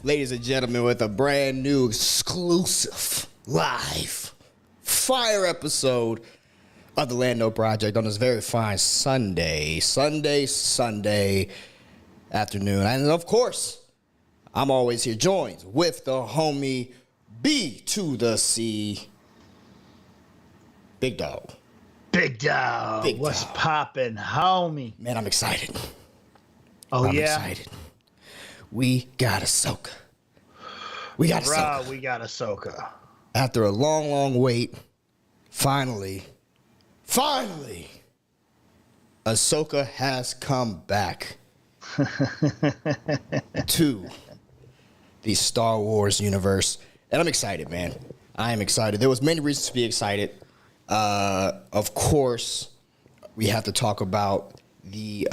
ladies and gentlemen, with a brand new exclusive live fire episode of the Lando Project on this very fine Sunday afternoon. And of course, I'm always here joined with the homie B to the C, Big Dog. Big Dog, what's poppin', homie? Man, I'm excited. I'm excited. We got Ahsoka. We got Ahsoka. After a long, long wait, finally, Ahsoka has come back to the Star Wars universe. And I'm excited, man. I am excited. There was many reasons to be excited. Of course, we have to talk about the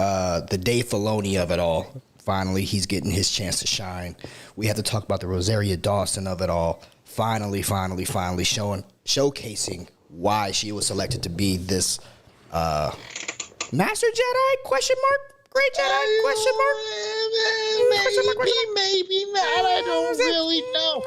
Dave Filoni of it all. Finally, he's getting his chance to shine. We have to talk about the Rosaria Dawson of it all. Finally, showcasing why she was selected to be this Master Jedi? Question mark? Great Jedi? Question mark? Maybe not. I don't really know.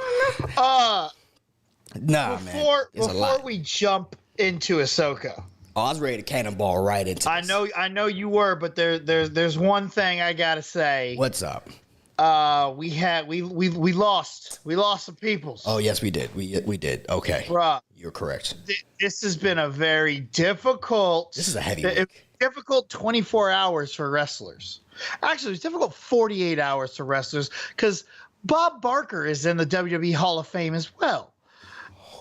Before we jump into Ahsoka. Oh, I was ready to cannonball right into this. I know you were, but there's one thing I gotta say. What's up? We lost some peoples. Oh yes, we did. We did. Okay, bruh, you're correct. This has been a very difficult. This is a heavy week. Difficult 24 hours for wrestlers. Actually, it's difficult 48 hours for wrestlers because Bob Barker is in the WWE Hall of Fame as well.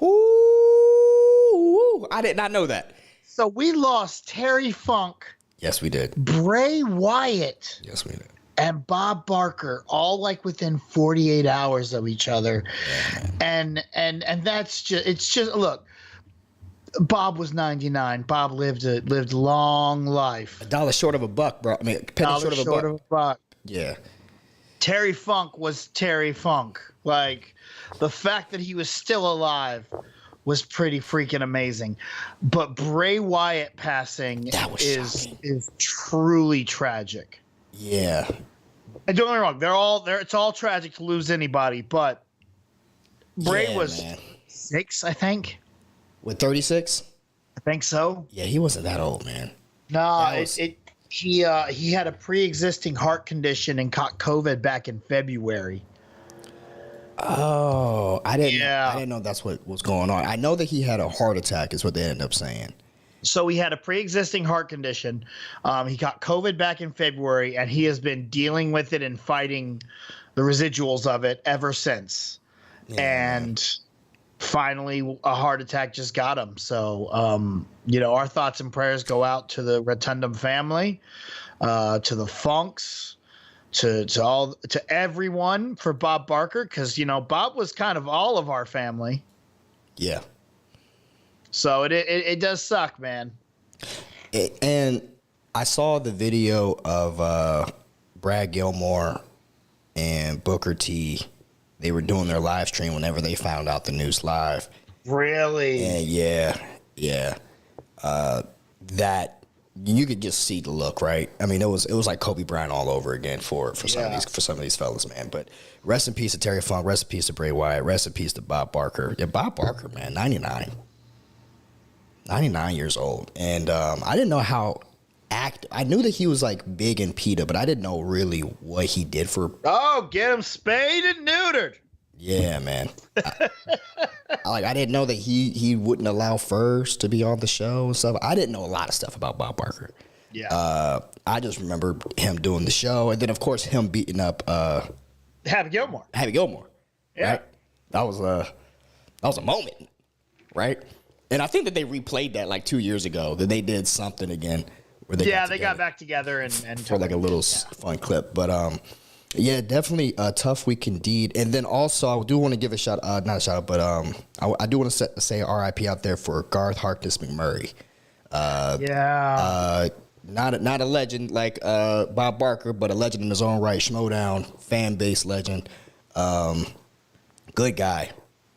Ooh, I did not know that. So we lost Terry Funk. Yes, we did. Bray Wyatt. Yes, we did. And Bob Barker, all like within 48 hours of each other. Yeah, and that's just look. Bob was 99. Bob lived a long life. $1 short of a buck, bro. I mean, penny short of a buck. Yeah. Terry Funk was Terry Funk. Like, the fact that he was still alive was pretty freaking amazing. But Bray Wyatt passing is truly tragic. Yeah. And don't get me wrong, it's all tragic to lose anybody, but Bray was 6, I think. With 36? I think so. Yeah, he wasn't that old, man. No, he had a pre-existing heart condition and caught COVID back in February. Oh, I didn't know that's what was going on. I know that he had a heart attack is what they ended up saying. So he had a pre-existing heart condition. He got COVID back in February, and he has been dealing with it and fighting the residuals of it ever since. Yeah. And finally, a heart attack just got him. So, our thoughts and prayers go out to the Rotundum family, to the Funks, to everyone for Bob Barker, because Bob was kind of all of our family. Yeah. So it does suck, man. And I saw the video of Brad Gilmore and Booker T. They were doing their live stream whenever they found out the news live. Really? And yeah. That you could just see the look, right? I mean, it was like Kobe Bryant all over again for some of these fellas, man. But rest in peace to Terry Funk, rest in peace to Bray Wyatt, rest in peace to Bob Barker. Yeah, Bob Barker, man, 99 years old. And I didn't know how active. I knew that he was like big in PETA, but I didn't know really what he did for. Oh, get him spayed and neutered. Yeah, man. I didn't know that he wouldn't allow furs to be on the show and stuff. I didn't know a lot of stuff about Bob Barker. Yeah. I just remember him doing the show, and then of course him beating up Happy Gilmore. Yeah. Right? That was a moment, right? And I think that they replayed that like 2 years ago. That they did something again where they got back together and for like a little fun clip. But yeah, definitely a tough week indeed. And then also I do want to give not a shout out, but I do want to say R.I.P. out there for Garth Harkness McMurray. Not a legend like Bob Barker, but a legend in his own right. Schmodown fan base legend. Good guy.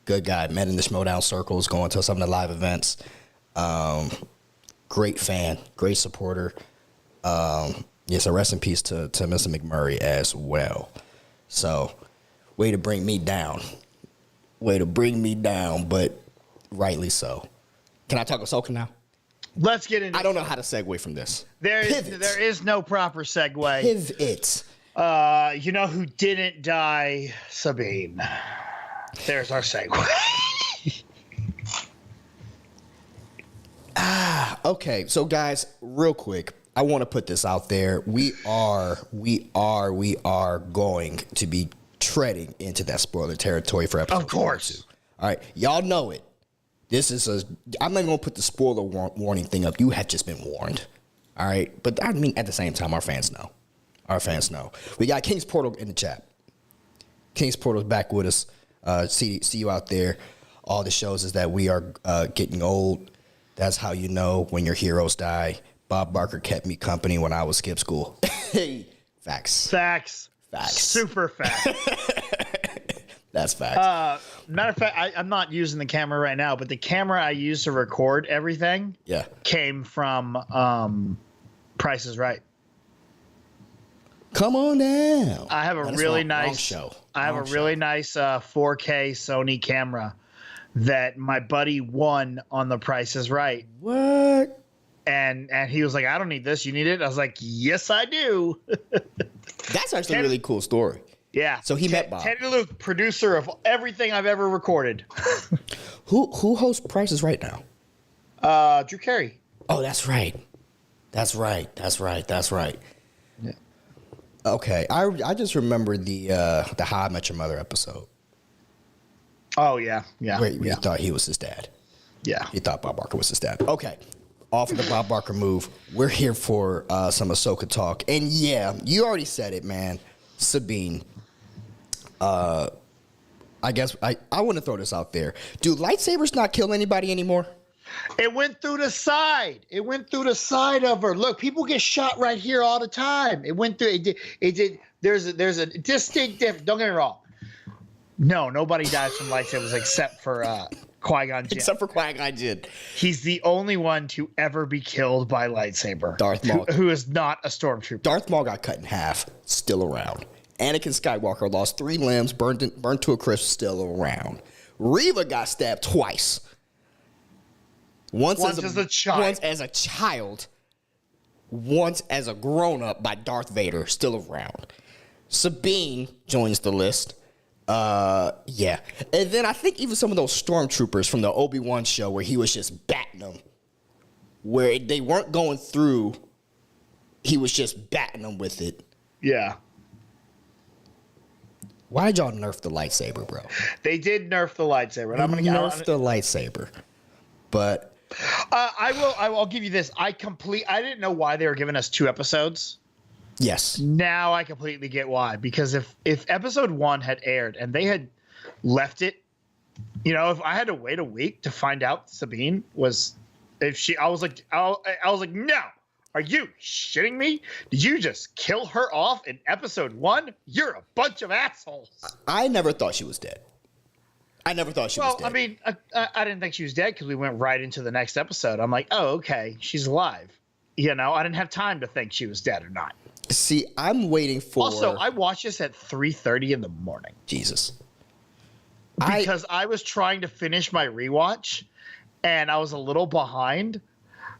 Met in the Schmodown circles, going to some of the live events. Great fan, great supporter. So rest in peace to Mr. McMurray as well. So Way to bring me down. Way to bring me down, but rightly so. Can I talk Ahsoka now? Let's get into. I don't know how to segue from this. There is no proper segue. Pivot. You know who didn't die? Sabine. There's our segue. Okay, so guys, real quick, I want to put this out there. We are going to be treading into that spoiler territory for episode 2. Of course. All right, y'all know it. I'm not going to put the spoiler warning thing up. You have just been warned. All right, but I mean, at the same time, our fans know. We got King's Portal in the chat. King's Portal's back with us. See you out there. All this shows is that we are getting old. That's how you know when your heroes die. Bob Barker kept me company when I was skip school. Hey, facts. Super facts. That's facts. Matter of fact, I'm not using the camera right now, but the camera I use to record everything came from Price is Right. Come on down. I have a really nice 4K Sony camera that my buddy won on The Price is Right. What? And he was like, I don't need this. You need it? I was like, yes, I do. That's actually a really cool story. Yeah. So he met Bob. Teddy Luke, producer of everything I've ever recorded. Who hosts Price is Right now? Drew Carey. Oh, that's right. Yeah. Okay. I just remember the How I Met Your Mother episode. Oh, yeah. Where you thought he was his dad. Yeah. He thought Bob Barker was his dad. Okay. Off of the Bob Barker move, we're here for some Ahsoka talk. And yeah, you already said it, man. Sabine. I guess I want to throw this out there. Do lightsabers not kill anybody anymore? It went through the side. It went through the side of her. Look, people get shot right here all the time. It went through. It did. There's a distinct difference. Don't get me wrong. No, nobody dies from lightsabers except for Qui-Gon Jinn. Except for Qui-Gon Jinn. He's the only one to ever be killed by lightsaber. Darth Maul. Who is not a stormtrooper. Darth Maul got cut in half, still around. Anakin Skywalker lost 3 limbs, burned to a crisp, still around. Reva got stabbed twice. Once as a child. Once as a child. Once as a grown-up by Darth Vader, still around. Sabine joins the list. Yeah. And then I think even some of those stormtroopers from the Obi-Wan show where he was just batting them. Where they weren't going through, he was just batting them with it. Yeah. Why did y'all nerf the lightsaber, bro? They did nerf the lightsaber. And nerf the lightsaber. But I'll give you this. I didn't know why they were giving us 2 episodes. Yes. Now I completely get why. Because if episode 1 had aired and they had left it, if I had to wait a week to find out Sabine was, I was like, no. Are you shitting me? Did you just kill her off in episode 1? You're a bunch of assholes. I never thought she was dead. I never thought she was dead. Well, I mean, I didn't think she was dead because we went right into the next episode. I'm like, oh, okay, she's alive. I didn't have time to think she was dead or not. See, I'm waiting for... Also, I watched this at 3:30 in the morning. Jesus. Because I was trying to finish my rewatch, and I was a little behind.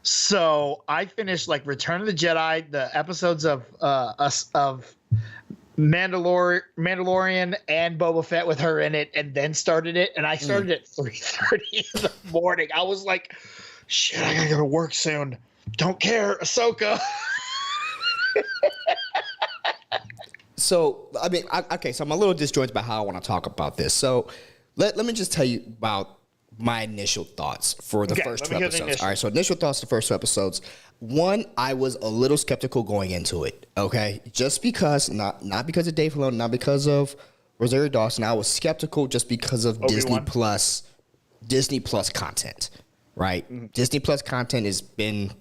So I finished Return of the Jedi, the episodes of Mandalorian and Boba Fett with her in it, and then started it. And I started at 3:30 in the morning. I was like, shit, I gotta go to work soon. Don't care, Ahsoka. So, I mean, okay, so I'm a little disjointed about how I want to talk about this. So let me just tell you about my initial thoughts for the first 2 episodes. All right, so initial thoughts, the first 2 episodes. 1, I was a little skeptical going into it, okay? Just because, not because of Dave Filoni, not because of Rosario Dawson. I was skeptical just because of Disney Plus content, right? Mm-hmm. Disney Plus content has been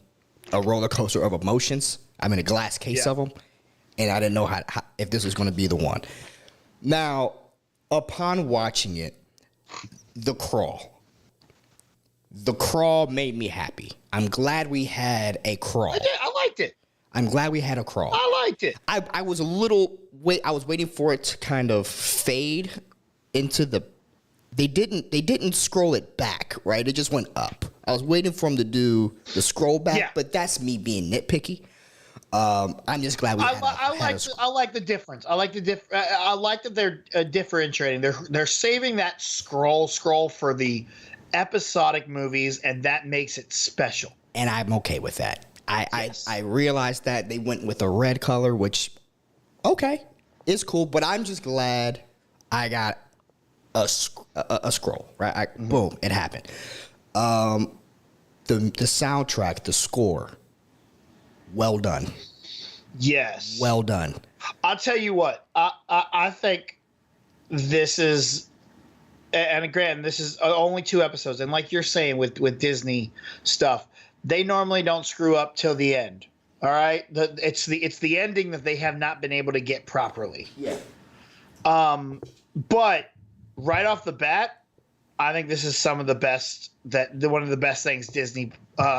a roller coaster of emotions. I'm in a glass case of them, and I didn't know how if this was going to be the one. Now, upon watching it, The Crawl made me happy. I'm glad we had a crawl. I liked it. I'm glad we had a crawl. I liked it. I was a little I was waiting for it to kind of fade into the. They didn't scroll it back, right? It just went up. I was waiting for them to do the scroll back, but that's me being nitpicky. I'm just glad we. I like the difference. I like that they're differentiating. They're saving that scroll for the episodic movies, and that makes it special. And I'm okay with that. I realized that they went with a red color, which is cool. But I'm just glad I got a scroll, right? Boom, it happened. The soundtrack, the score, well done. Yes, well done. I'll tell you what. I think this is, and again, this is only 2 episodes, and like you're saying with Disney stuff, they normally don't screw up till the end. All right, it's the ending that they have not been able to get properly. Yeah. But right off the bat, I think this is some of the best one of the best things Disney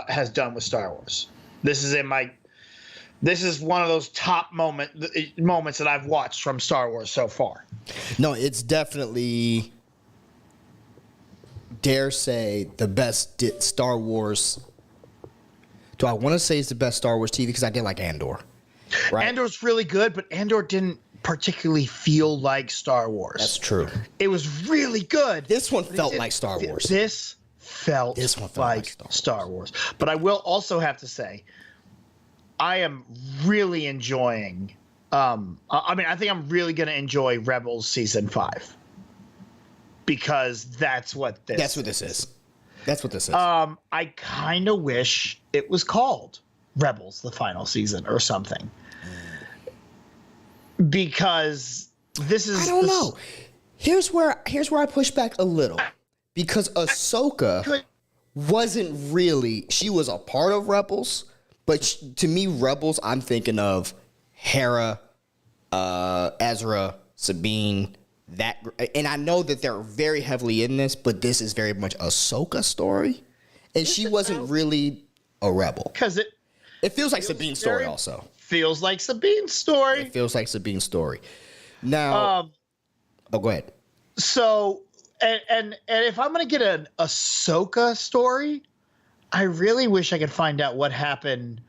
has done with Star Wars. This is one of those top moments that I've watched from Star Wars so far. No, it's definitely, dare say, the best Star Wars. Do I want to say it's the best Star Wars TV? Because I did like Andor. Right? Andor's really good, but Andor didn't particularly feel like Star Wars. That's true. It was really good. This one felt like Star Wars. This felt like Star Wars. But I will also have to say, I am really enjoying. I think I'm really going to enjoy Rebels season 5 because that's what this is. That's what this is. I kind of wish it was called Rebels: The Final Season or something, because this is. I don't know. Here's where I push back a little, because Ahsoka wasn't really. She was a part of Rebels. But to me, Rebels, I'm thinking of Hera, Ezra, Sabine, and I know that they're very heavily in this, but this is very much Ahsoka's story, and she wasn't really a rebel. Because it feels like Sabine's story also. Feels like Sabine's story. It feels like Sabine's story. Now, go ahead. So, and if I'm going to get an Ahsoka story, I really wish I could find out what happened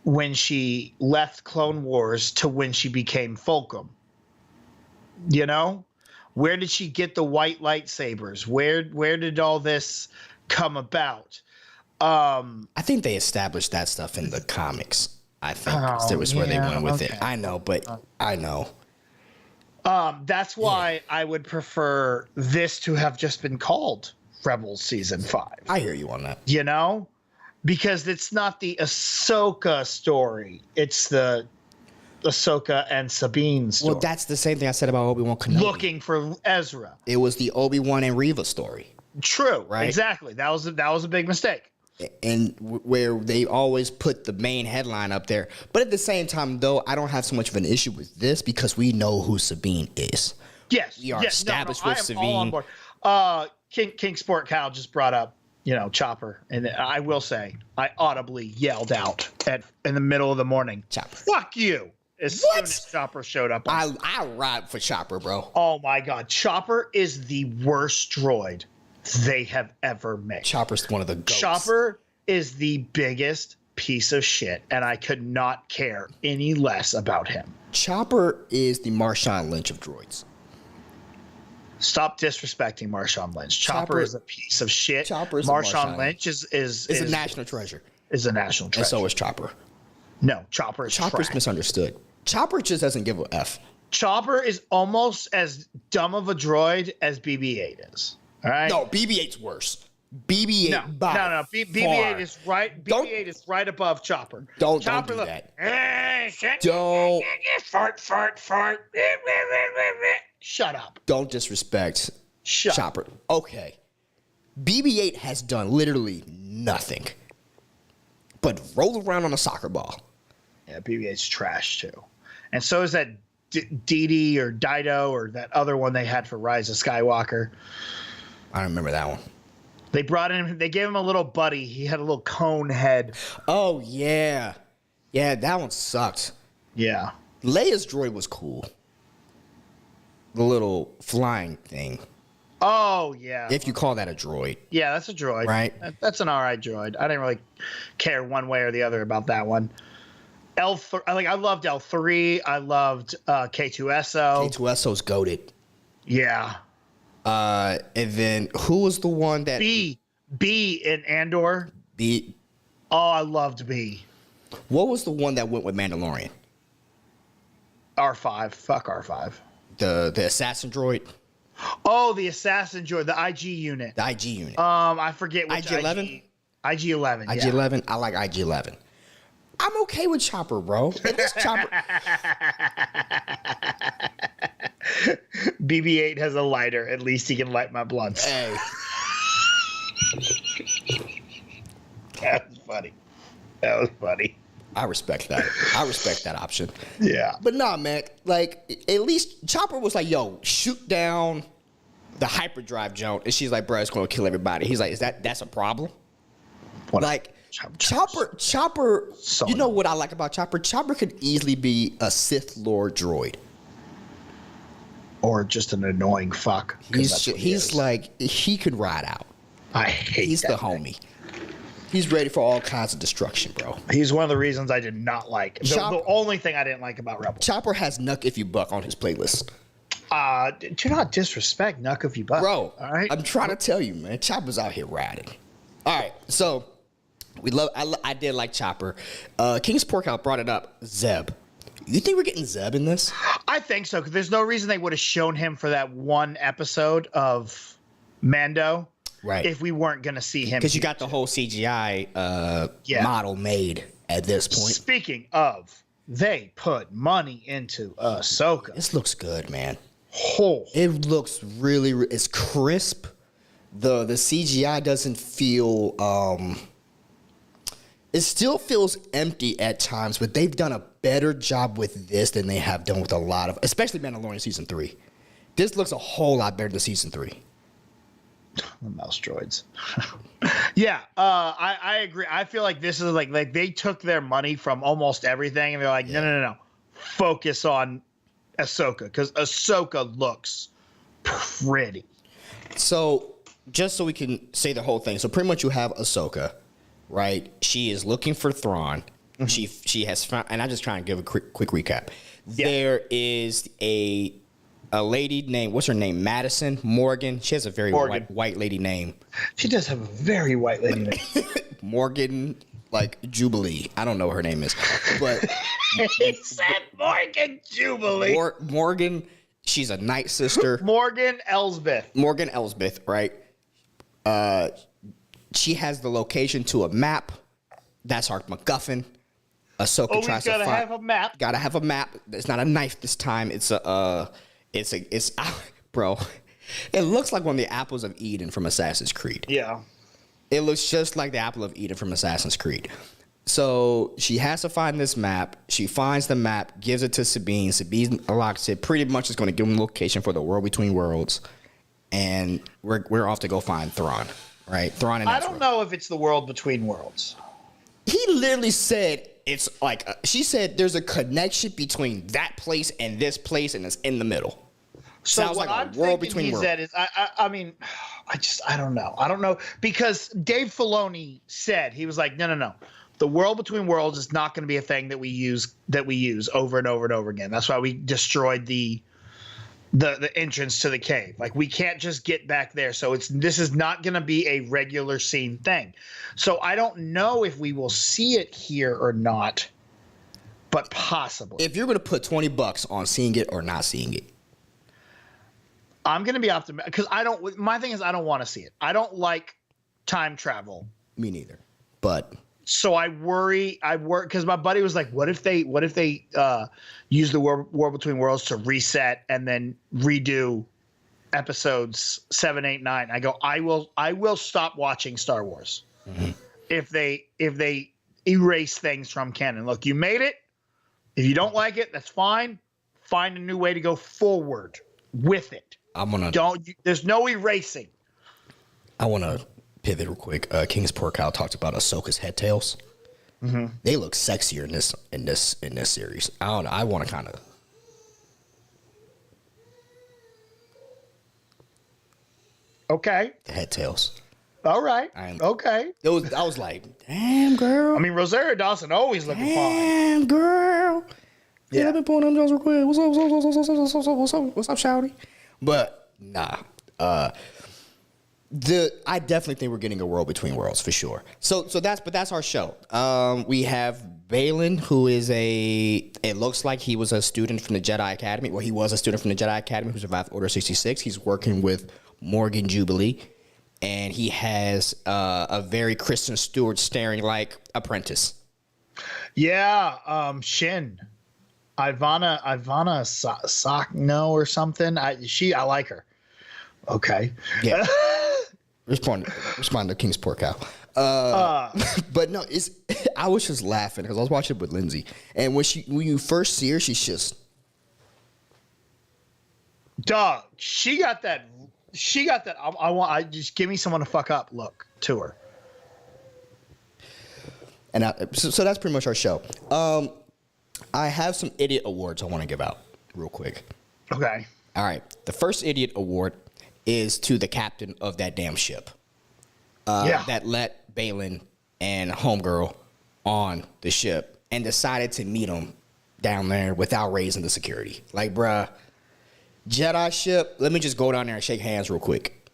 when she left Clone Wars to when she became Fulcrum. You know, where did she get the white lightsabers? Where did all this come about? I think they established that stuff in the comics. I think that was where they went with it. I know, but I know. That's why I would prefer this to have just been called Rebels season 5. I hear you on that. You know, because it's not the Ahsoka story; it's the Ahsoka and Sabine story. Well, that's the same thing I said about Obi-Wan Kenobi. Looking for Ezra. It was the Obi-Wan and Reva story. True, right? Exactly. That was a big mistake. And where they always put the main headline up there, but at the same time, though, I don't have so much of an issue with this because we know who Sabine is. Yes, we are established with Sabine. All on board. King Sport Cal just brought up, Chopper, and I will say I audibly yelled out in the middle of the morning, Chopper, fuck you! As soon as Chopper showed up. I ride for Chopper, bro. Oh my God, Chopper is the worst droid they have ever made. Chopper's one of the goats. Chopper is the biggest piece of shit, and I could not care any less about him. Chopper is the Marshawn Lynch of droids. Stop disrespecting Marshawn Lynch. Chopper is a piece of shit. Marshawn Lynch is a national treasure. Is a national treasure. And so is Chopper. No, Chopper's misunderstood. Chopper just doesn't give a F. Chopper is almost as dumb of a droid as BB-8 is. All right. No, BB-8's worse. BB-8. No. BB-8 is right. BB-8 is right above Chopper. Don't do that. Don't. Fart. Shut up. Don't disrespect Chopper. Okay. BB-8 has done literally nothing but roll around on a soccer ball. Yeah, BB-8's trash too, and so is that DD or Dido or that other one they had for Rise of Skywalker. I don't remember that one. They brought in. They gave him a little buddy. He had a little cone head. Oh yeah, that one sucked. Yeah. Leia's droid was cool. The little flying thing. Oh, yeah. If you call that a droid. Yeah, that's a droid. Right. That's an all right droid. I didn't really care one way or the other about that one. L3, I loved L3. I loved K2SO. K2SO's goated. Yeah. And then who was the one that B in Andor? B. Oh, I loved B. What was the one that went with Mandalorian? R5. Fuck R5. The assassin droid. Oh, the assassin droid, the IG unit. The IG unit. I forget which IG-11? IG-11. Yeah. IG-11. I like IG-11. I'm okay with Chopper, bro. This Chopper. BB-8 has a lighter. At least he can light my blunts. Hey. That was funny. That was funny. I respect that. I respect that option. Yeah. But nah, man. Like, at least Chopper was like, yo, shoot down the hyperdrive joint. And she's like, bro, it's going to kill everybody. He's like, that's a problem? What? Like, Chopper, So you know what I like about Chopper? Chopper could easily be a Sith Lord droid. Or just an annoying fuck. He's like, he could ride out. I hate He's that the homie. He's ready for all kinds of destruction, bro. He's one of the reasons I did not like. The only thing I didn't like about Rebels. Chopper has Nuck If You Buck on his playlist. Do not disrespect Nuck If You Buck. Bro, all right? I'm trying to tell you, man. Chopper's out here riding. All right, so I did like Chopper. King's Porkout brought it up. Zeb. You think we're getting Zeb in this? I think so, because there's no reason they would have shown him for that one episode of Mando. Right. If we weren't going to see him. Because you got the whole CGI model made at this point. Speaking of, they put money into Ahsoka. This looks good, man. Oh. It looks really, it's crisp. The CGI doesn't feel, it still feels empty at times, but they've done a better job with this than they have done with a lot of, especially Mandalorian Season 3. This looks a whole lot better than Season 3. The mouse droids. Yeah, I agree. I feel like this is like they took their money from almost everything, and they're like, no. Focus on Ahsoka, because Ahsoka looks pretty. So, just so we can say the whole thing. So, pretty much you have Ahsoka, right? She is looking for Thrawn. Mm-hmm. She has found, and I'm just trying to give a quick recap. Yeah. There is a lady named, what's her name? Madison Morgan. She has a very white lady name. She does have a very white lady name. Morgan, like Jubilee. I don't know what her name is, but he said Morgan Jubilee. Morgan. She's a Nightsister. Morgan Elsbeth, right? She has the location to a map. That's our MacGuffin. Ahsoka tries to find. Gotta have a map. Gotta have a map. It's not a knife this time. It's bro. It looks like one of the apples of Eden from Assassin's Creed. Yeah. It looks just like the apple of Eden from Assassin's Creed. So she has to find this map. She finds the map, gives it to Sabine. Sabine unlocks it. Pretty much is going to give them the location for the World Between Worlds. And we're off to go find Thrawn. Right? Thrawn and Ezra. I don't know if it's the World Between Worlds. He literally said it's like she said there's a connection between that place and this place, and it's in the middle. So sounds what like I'm a world thinking between he worlds. said is, I mean, I don't know because Dave Filoni said, he was like, no. The World Between Worlds is not going to be a thing that we use over and over and over again. That's why we destroyed the entrance to the cave. Like, we can't just get back there. So this is not going to be a regular scene thing. So I don't know if we will see it here or not, but possibly. If you're going to put $20 on seeing it or not seeing it, I'm going to be optimistic because my thing is I don't want to see it. I don't like time travel. Me neither. But so I worry because my buddy was like, what if they use the War Between Worlds to reset and then redo episodes 7, 8, 9? I go, I will stop watching Star Wars if they erase things from canon. Look, you made it. If you don't like it, that's fine. Find a new way to go forward with it. There's no erasing. I want to pivot real quick. King's Porkout talked about Ahsoka's head tails. They look sexier in this series. I don't know. I want to kind of. Okay. The head tails. All right. Okay. I was like, damn, girl. I mean, Rosario Dawson always looking fine. Damn, girl. Yeah, I've been pulling them Jones real quick. What's up, shouty? But nah. I definitely think we're getting a World Between Worlds for sure. So that's our show. We have Baylen, who is it looks like he was a student from the Jedi Academy. Well, he was a student from the Jedi Academy who survived Order 66. He's working with Morgan Jubilee, and he has a very Kristen Stewart staring like apprentice. Yeah, Shin. Ivana Sakno or something. I like her. Okay. Yeah. Respond to King's Poor Cow. But no, I was just laughing because I was watching it with Lindsey, and when you first see her, she's just dog. She got that. I just give me someone to fuck up look to her. And so that's pretty much our show. I have some idiot awards I want to give out real quick. Okay. All right. The first idiot award is to the captain of that damn ship. That let Baylen and Homegirl on the ship and decided to meet him down there without raising the security. Like, bruh, Jedi ship, let me just go down there and shake hands real quick.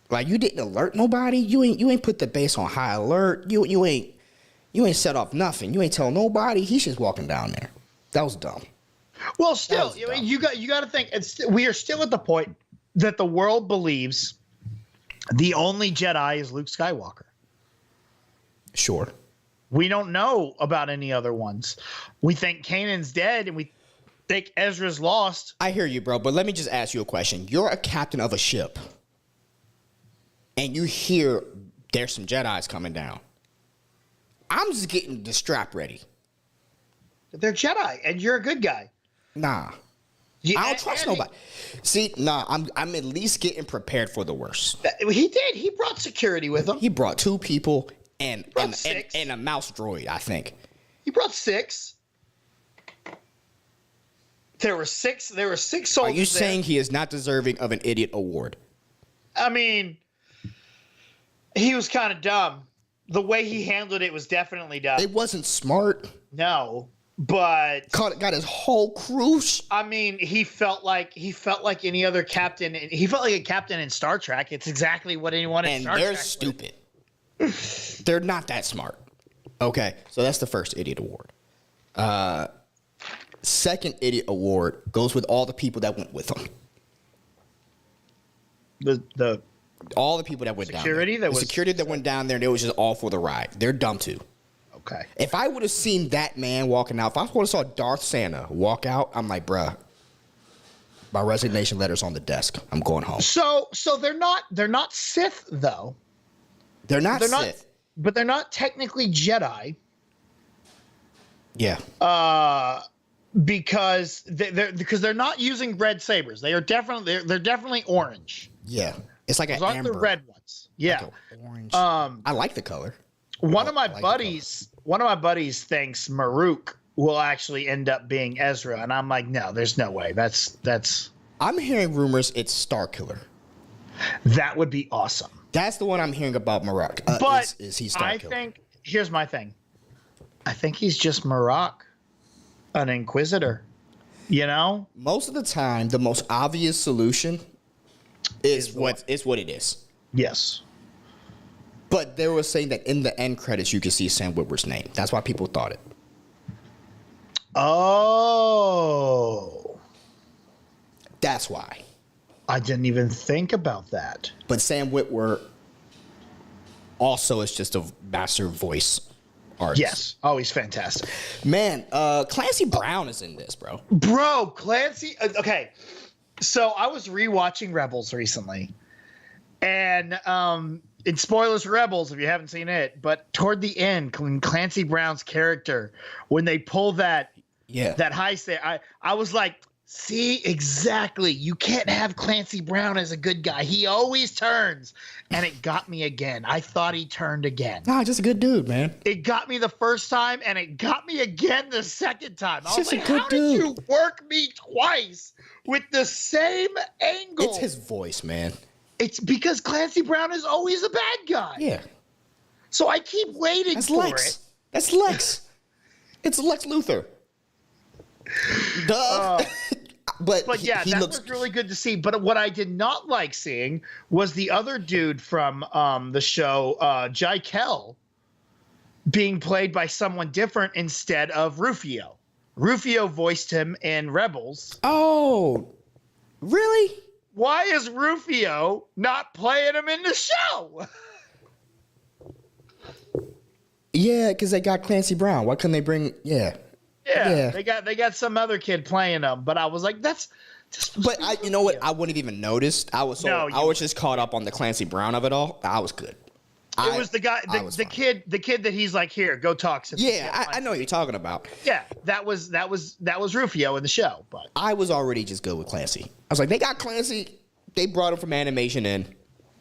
Like, you didn't alert nobody. You ain't put the base on high alert. You ain't set off nothing. You ain't tell nobody. He's just walking down there. That was dumb. Well, still, you got to think. We are still at the point that the world believes the only Jedi is Luke Skywalker. Sure. We don't know about any other ones. We think Kanan's dead, and we think Ezra's lost. I hear you, bro, but let me just ask you a question. You're a captain of a ship, and you hear there's some Jedis coming down. I'm just getting the strap ready. They're Jedi, and you're a good guy. Nah. I don't trust nobody. See, nah, I'm at least getting prepared for the worst. He did. He brought security with him. He brought 2 people and six. and a mouse droid, I think. He brought 6. There were 6 soldiers. Are you saying he is not deserving of an idiot award? I mean, he was kind of dumb. The way he handled it was definitely dumb. It wasn't smart. No, but Got his whole crew. I mean, he felt like any other captain. He felt like a captain in Star Trek. It's exactly what anyone in Star Trek. And they're stupid. They're not that smart. Okay, so that's the first idiot award. Second idiot award goes with all the people that went with him. All the people that went down there. The security that went down there, they was just all for the ride. They're dumb too. Okay. If I would have seen that man walking out, if I would have saw Darth Santa walk out, I'm like, bruh, my resignation letter's on the desk. I'm going home. So they're not Sith though. They're not Sith. But they're not technically Jedi. Yeah. Because they're not using red sabers. They're definitely orange. Yeah. It's like Those an aren't amber. the red ones. Yeah. Like orange. I like the color. One of my buddies thinks Maruk will actually end up being Ezra, and I'm like, no, there's no way. That's. I'm hearing rumors it's Starkiller. That would be awesome. That's the one I'm hearing about Maruk. But is he Starkiller? I think here's my thing. I think he's just Maruk, an Inquisitor. You know. Most of the time, the most obvious solution is what it is. Yes. But they were saying that in the end credits, you could see Sam Witwer's name. That's why people thought it. Oh. That's why. I didn't even think about that. But Sam Witwer also is just a master voice artist. Yes. Oh, he's fantastic. Man, Clancy Brown is in this, bro. Bro, Clancy. Okay. So I was rewatching Rebels recently. And it's spoilers for Rebels if you haven't seen it, but toward the end, when Clancy Brown's character, when they pull that heist there, I was like, See, exactly. You can't have Clancy Brown as a good guy. He always turns. And it got me again. I thought he turned again. Nah, just a good dude, man. It got me the first time, and it got me again the second time. I was Just a like, good how dude. did you work me twice with the same angle? It's his voice, man. It's because Clancy Brown is always a bad guy. Yeah. So I keep waiting That's for Lex. it. That's Lex. It's Lex Luthor. Duh. But yeah, that was really good to see. But what I did not like seeing was the other dude from the show, Jai Kell, being played by someone different instead of Rufio. Rufio voiced him in Rebels. Oh, really? Why is Rufio not playing him in the show? Yeah, because they got Clancy Brown. Why couldn't they bring? Yeah. Yeah, they got some other kid playing him, but I was like, that's just. But you know what? I wouldn't have even noticed. I was just caught up on the Clancy Brown of it all. I was good. It was the guy, the kid that he's like, here, go talk. Yeah, I know what you're talking about. Yeah, that was Rufio in the show, but I was already just good with Clancy. I was like, they got Clancy. They brought him from animation in.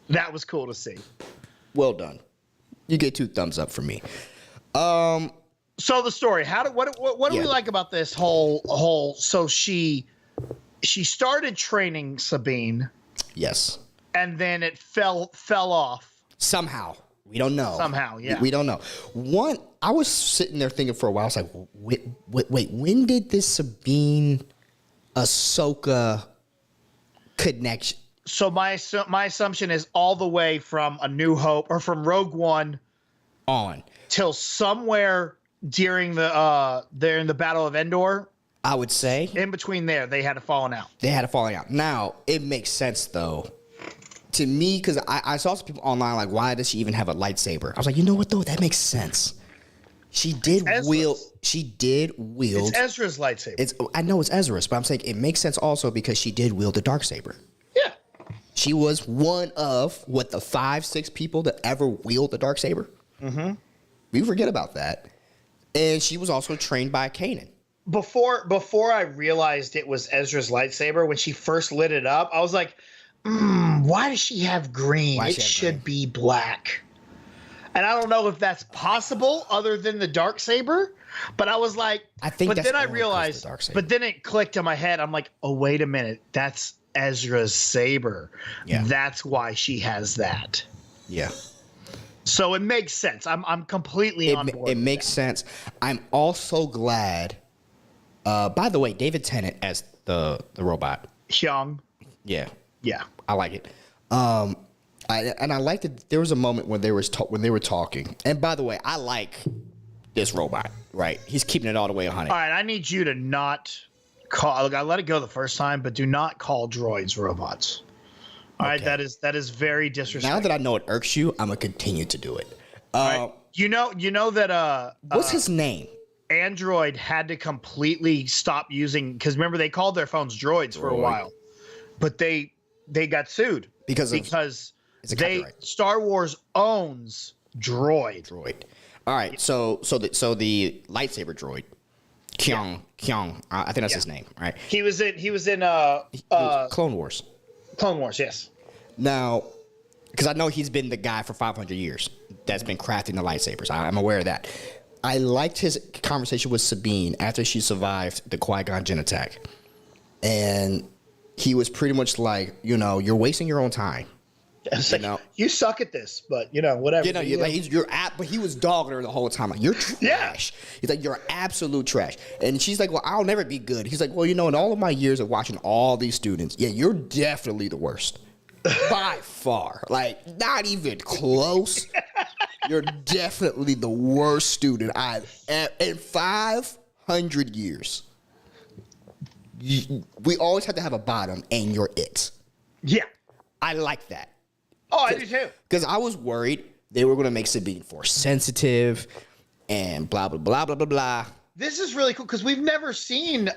that was cool to see. Well done. You get 2 thumbs up from me. So the story, what do we like about this whole? So she started training Sabine. Yes. And then it fell off. Somehow. We don't know. Somehow, yeah. We don't know. One, I was sitting there thinking for a while. I was like, wait, when did this Sabine Ahsoka connection? So my assumption is all the way from A New Hope or from Rogue One On. till somewhere during they're in the Battle of Endor. I would say. In between there, they had a falling out. They had a falling out. Now, it makes sense, though, to me, because I saw some people online like, why does she even have a lightsaber? I was like, you know what, though? That makes sense. She did wield. It's Ezra's lightsaber. I know it's Ezra's, but I'm saying it makes sense also because she did wield the darksaber. Yeah. She was one of, the 5-6 people that ever wield the darksaber? Mm-hmm. We forget about that. And she was also trained by Kanan. Before I realized it was Ezra's lightsaber, when she first lit it up, I was like, why does she have green? It should be black. And I don't know if that's possible other than the darksaber, but I was like, but then I realized, but then it clicked in my head. I'm like, oh, wait a minute. That's Ezra's saber. Yeah. That's why she has that. Yeah. So it makes sense. I'm completely on board. It makes sense. I'm also glad. By the way, David Tennant as the robot. Hyung. Yeah. Yeah. I like it. I liked it. There was a moment when they were talking. And by the way, I like this robot. Right? He's keeping it all the way 100. All right. I need you to not call. Look, I let it go the first time, but do not call droids robots. All right, that is very disrespectful. Now that I know it irks you, I'm gonna continue to do it. Right. You know that what's his name? Android had to completely stop using, because remember they called their phones droids for a while, but they got sued because Star Wars owns droid. All right, so the lightsaber droid, Kyung, I think that's his name, right? He was in Clone Wars. Clone Wars, yes. Now, because I know he's been the guy for 500 years that's been crafting the lightsabers. I'm aware of that. I liked his conversation with Sabine after she survived the Qui-Gon Jinn attack. And he was pretty much like, you're wasting your own time. You suck at this, but whatever. But he was dogging her the whole time. Like, you're trash. Yeah. He's like, you're absolute trash. And she's like, well, I'll never be good. He's like, well, in all of my years of watching all these students, you're definitely the worst. By far. Like, not even close. You're definitely the worst student in 500 years. We always have to have a bottom, and you're it. Yeah. I like that. Oh, I do too. Because I was worried they were going to make Sabine force sensitive and blah, blah, blah, blah, blah, blah. This is really cool because we've never seen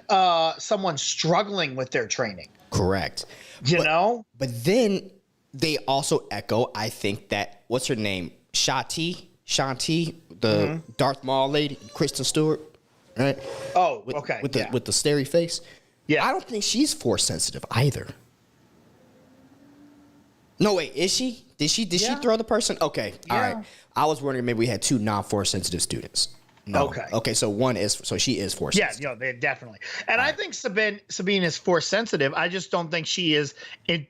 someone struggling with their training. Correct. But then they also echo, I think, that, what's her name? Shanti, the Darth Maul lady, Kristen Stewart, right? Oh, okay. With the starey face. Yeah. I don't think she's force sensitive either. No, wait, is she? Did she throw the person? Okay, all right. I was wondering maybe we had 2 non-force sensitive students. No. Okay, so she is force sensitive. Yeah, they definitely. And I think Sabine is force sensitive. I just don't think she is in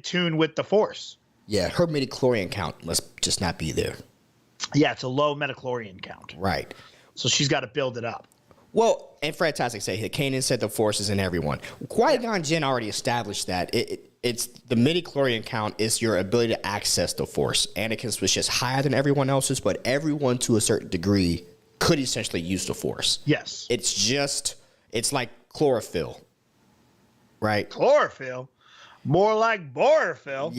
tune with the force. Yeah, her midichlorian count must just not be there. Yeah, it's a low midichlorian count. Right. So she's got to build it up. Well, and Fantastic say Kanan said the force is in everyone. Qui-Gon Jinn already established that. It's the midichlorian count is your ability to access the force. Anakin's was just higher than everyone else's, but everyone to a certain degree could essentially use the force. Yes. It's like chlorophyll. Right? Chlorophyll? More like borophyll.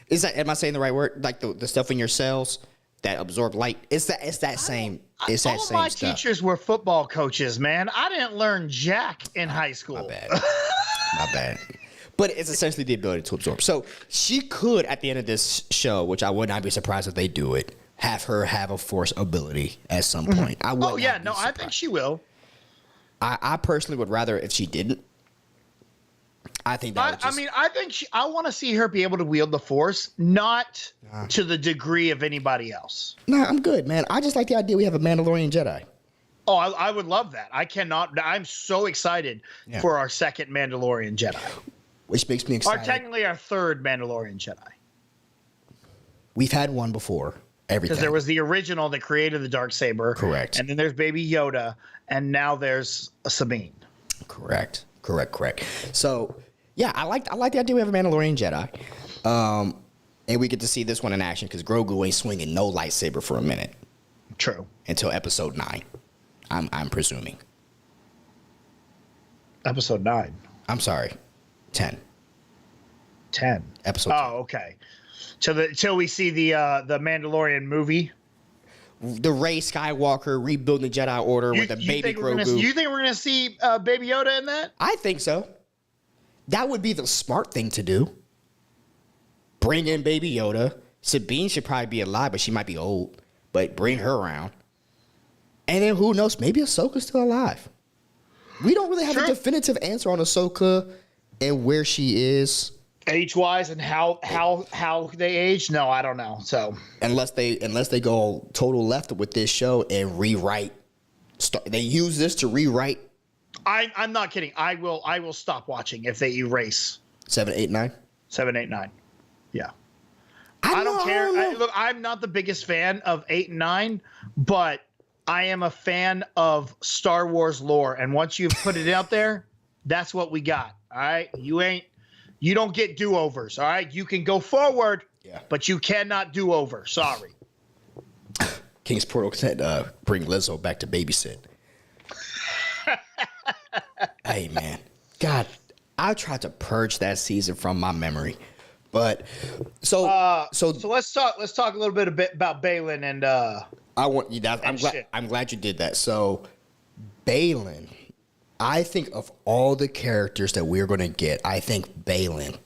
Am I saying the right word? Like the stuff in your cells that absorb light. It's that same. It's that same stuff. All my teachers were football coaches, man. I didn't learn jack in high school. My bad. My bad. But it's essentially the ability to absorb. So she could, at the end of this show, which I would not be surprised if they do it, have her have a force ability at some point. I would. I think she will. I personally would rather if she didn't. I think that. I want to see her be able to wield the force, not to the degree of anybody else. Nah, I'm good, man. I just like the idea we have a Mandalorian Jedi. Oh, I would love that. I'm so excited for our second Mandalorian Jedi. Which makes me excited. Or technically our third Mandalorian Jedi. We've had one before. Everything. Because there was the original that created the Darksaber. Correct. And then there's Baby Yoda, and now there's Sabine. Correct. So, yeah, I like the idea we have a Mandalorian Jedi. And we get to see this one in action because Grogu ain't swinging no lightsaber for a minute. True. Until episode 9. I'm presuming. Episode 9. I'm sorry. 10. 10. Episode 10. Oh, okay. Till we see the Mandalorian movie. The Rey Skywalker rebuilding the Jedi Order with a baby Grogu. You think we're gonna see Baby Yoda in that? I think so. That would be the smart thing to do. Bring in Baby Yoda. Sabine should probably be alive, but she might be old. But bring her around. And then who knows? Maybe Ahsoka's still alive. We don't really have a definitive answer on Ahsoka and where she is. Age-wise and how they age? No, I don't know. So unless they go total left with this show and rewrite, they use this to rewrite. I'm not kidding. I will stop watching if they erase 7, 8, 9. 7, 8, 9. Yeah. I don't care. Look, I'm not the biggest fan of 8 and 9, but I am a fan of Star Wars lore. And once you've put it out there, that's what we got. All right. You don't get do-overs. All right. You can go forward, but you cannot do over. Sorry. King's Portal said, bring Lizzo back to babysit. Hey, man. God, I tried to purge that season from my memory. But so let's talk a little bit about Baylen and I'm glad you did that. So Baylen, I think of all the characters that we're going to get, I think Baylen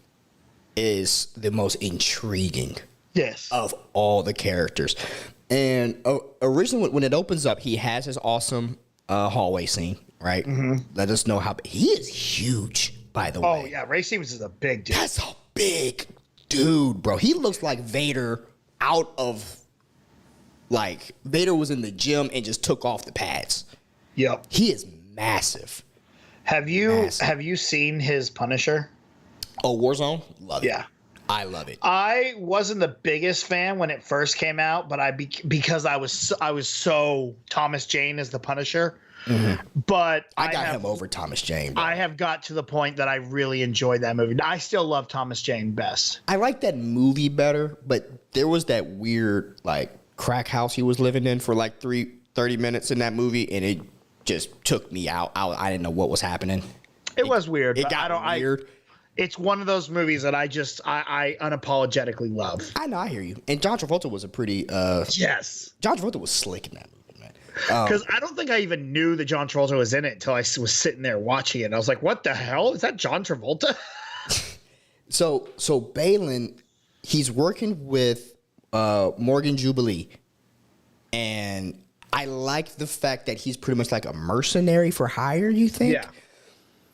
is the most intriguing. Yes. Of all the characters. And originally when it opens up, he has his awesome hallway scene, right? Mm-hmm. Let us know how he is huge, by the way. Oh yeah, Ray Stevens is a big dude. That's a big dude, bro. He looks like Vader out of Vader was in the gym and just took off the pads. Yep. He is massive. Have you seen his Punisher? Oh, Warzone? Love it. Yeah. I love it. I wasn't the biggest fan when it first came out, but because I was so Thomas Jane as the Punisher. Mm-hmm. But I got him over Thomas Jane. Bro. I have got to the point that I really enjoyed that movie. I still love Thomas Jane best. I like that movie better, but there was that weird crack house he was living in for 30 minutes in that movie, and it just took me out. I didn't know what was happening. It was weird. It got weird. It's one of those movies that I unapologetically love. I know, I hear you. And John Travolta was a pretty yes. John Travolta was slick in that movie, man. Because I don't think I even knew that John Travolta was in it until I was sitting there watching it. And I was like, "What the hell? Is that John Travolta?" So Baylen, he's working with Morgan Jubilee, and I like the fact that he's pretty much like a mercenary for hire. You think? Yeah.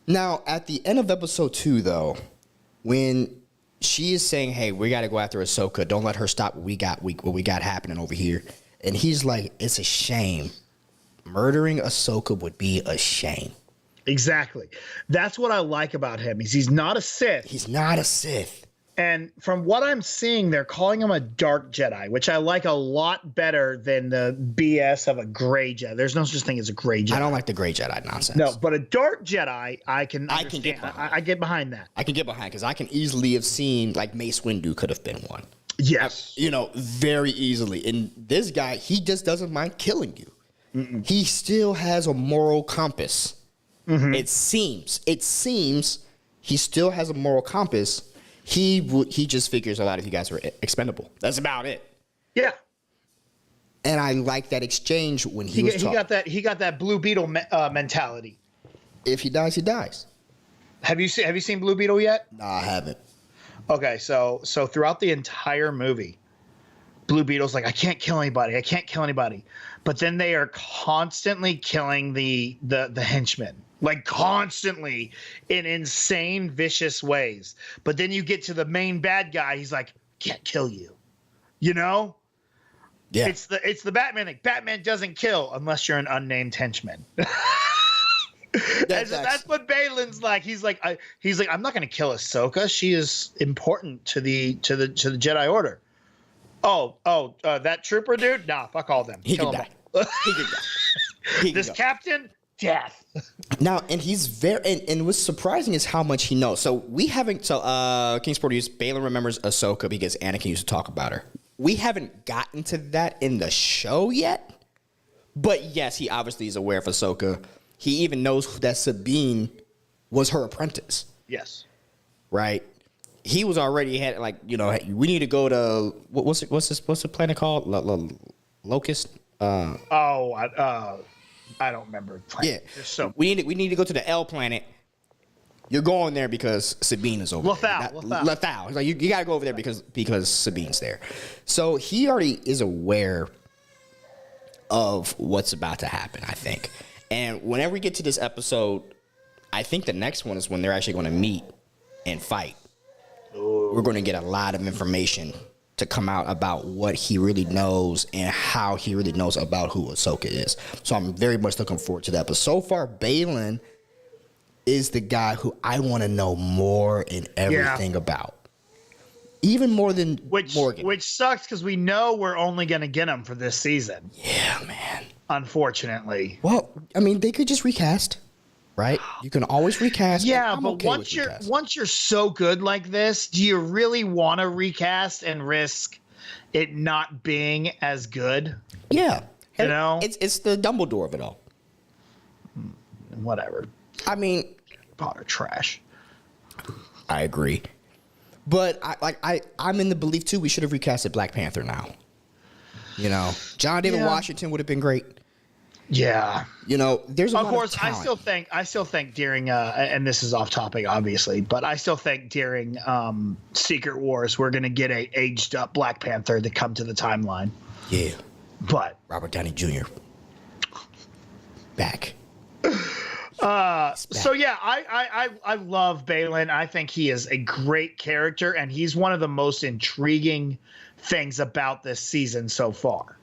Now, at the end of episode 2, though, when she is saying, "Hey, we got to go after Ahsoka. Don't let her stop what we got happening over here," and he's like, "It's a shame. Murdering Ahsoka would be a shame." Exactly. That's what I like about him. He's not a Sith. He's not a Sith. And from what I'm seeing, they're calling him a dark Jedi, which I like a lot better than the BS of a gray Jedi. There's no such thing as a gray Jedi. I don't like the gray Jedi nonsense. No, but a dark Jedi, I can get behind. I get behind that. I can get behind because I can easily have seen like Mace Windu could have been one. Yes. Very easily. And this guy, he just doesn't mind killing you. Mm-mm. He still has a moral compass. Mm-hmm. It seems he still has a moral compass. He just figures a lot of you guys are expendable. That's about it. Yeah. And I like that exchange when he got that Blue Beetle mentality. If he dies, he dies. Have you seen Blue Beetle yet? No, I haven't. Okay, so throughout the entire movie, Blue Beetle's like, I can't kill anybody. But then they are constantly killing the henchmen. Like constantly in insane, vicious ways. But then you get to the main bad guy, he's like, can't kill you. Yeah. It's the Batman thing. Batman doesn't kill unless you're an unnamed henchman. That's what Baylen's like. He's like, I'm not gonna kill Ahsoka. She is important to the Jedi Order. That trooper dude? Nah, fuck all them. He could die. This captain, death. Now, and he's and what's surprising is how much he knows. So we haven't. So Kingsport used Baylen remembers Ahsoka because Anakin used to talk about her. We haven't gotten to that in the show yet. But yes, he obviously is aware of Ahsoka. He even knows that Sabine was her apprentice. Yes. Right. He was already had we need to go to what's the planet called? Locust. I don't remember. Yeah. So we need to go to the L planet. You're going there because Sabine is over there. Lothal. Like, you got to go over there because Sabine's there. So he already is aware of what's about to happen, I think. And whenever we get to this episode, I think the next one is when they're actually going to meet and fight. Ooh. We're going to get a lot of information to come out about what he really knows and how he really knows about who Ahsoka is. So I'm very much looking forward to that. But so far, Baylen is the guy who I want to know more and everything about. Even more than Morgan. Which sucks because we know we're only going to get him for this season. Yeah, man. Unfortunately. Well, I mean, they could just recast, right? You can always recast. Yeah, but once you're so good like this, do you really want to recast and risk it not being as good? Yeah. You know? It's the Dumbledore of it all. Whatever. I mean, Potter trash. I agree. But I'm in the belief too we should have recasted Black Panther now. John David Washington would have been great. Yeah. There's a lot of talent. I still think during and this is off topic obviously, but I still think during Secret Wars we're going to get a aged up Black Panther to come to the timeline. Yeah. But Robert Downey Jr. back. So yeah, I love Baylen. I think he is a great character and he's one of the most intriguing things about this season so far.